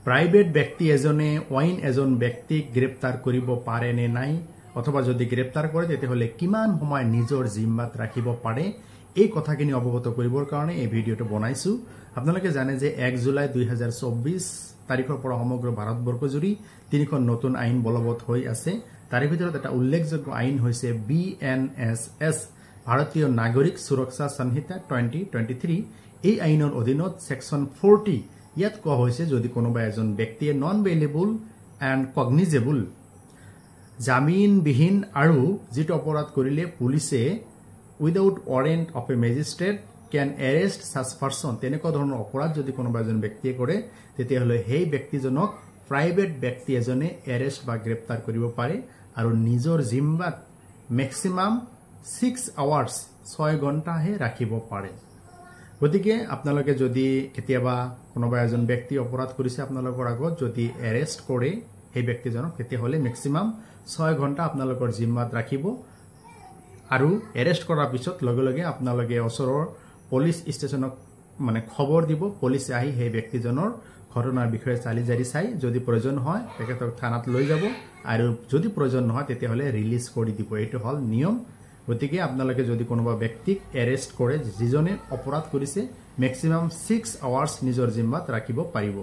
private ব্যক্তি এজনে অইন এজন ব্যক্তিক গ্ৰেপ্তাৰ কৰিব পাৰে নে নাই অথবা যদি গ্ৰেপ্তাৰ কৰে তেতিয়াহলে কিমান সময় নিজৰ জিম্মাত ৰাখিব পাৰে এই কথাখিনি অৱগত কৰিবৰ কাৰণে এই ভিডিঅটো বনাইছো আপোনালোকে জানে যে 1 জুলাই 2024 তাৰিখৰ পৰা সমগ্ৰ ভাৰতবৰ্ষ জুৰি তিনিখন নতুন আইন বলবৎ হৈ আছে তাৰে ভিতৰত এটা উল্লেখযোগ্য আইন হৈছে BNSS ভাৰতীয় নাগৰিক সুৰক্ষা সংহিতা 2023 এই আইনৰ অধীনত সেকশন 40 ইয়াত কোৱা হৈছে যদি কোনোবা এজন ব্যক্তিয়ে নন বেইলেবল এণ্ড কগনিজেবল জামিনবিহীন আৰু যিটো অপৰাধ কৰিলে পুলিচে without warrant of A magistrate can arrest সাচ পাৰ্সন তেনেকুৱা ধৰণৰ অপৰাধ যদি কোনোবা এজন ব্যক্তিয়ে কৰে তেতিয়াহলে সেই ব্যক্তিজনক প্ৰাইভেট ব্যক্তি এজনে এৰেষ্ট বা গ্ৰেপ্তাৰ কৰিব পাৰে আৰু নিজৰ জিম্মাত ম্যাক্সিমাম 6 আৱাৰ্স 6 ঘণ্টাহে ৰাখিব পাৰে গতিকে আপোনালোকে যদি কেতিয়াবা কোনোবা এজন ব্যক্তি অপৰাধ কৰিছে আপোনালোকৰ আগত যদি এৰেষ্ট কৰে সেই ব্যক্তিজনক তেতিয়াহলে ম্যাক্সিমাম 6 ঘণ্টা আপোনালোকৰ জিম্মাত ৰাখিব আৰু এৰেষ্ট কৰাৰ পিছত লগে লগে আপোনালোকে ওচৰৰ পুলিচ ষ্টেচনক মানে খবৰ দিব পুলিচে আহি সেই ব্যক্তিজনৰ ঘটনাৰ বিষয়ে চালি চাই যদি প্ৰয়োজন হয় তেখেতক থানাত লৈ যাব আৰু যদি প্ৰয়োজন নহয় তেতিয়াহলে ৰিলিজ কৰি দিব এটো হল নিয়ম গতিকে আপোনালোকে যদি কোনোবা ব্যক্তিক এৰেষ্ট কৰে যিজনে অপৰাধ কৰিছে ম্যাক্সিমাম 6 আৱাৰ্স নিজৰ জিম্মাত ৰাখিব পাৰিব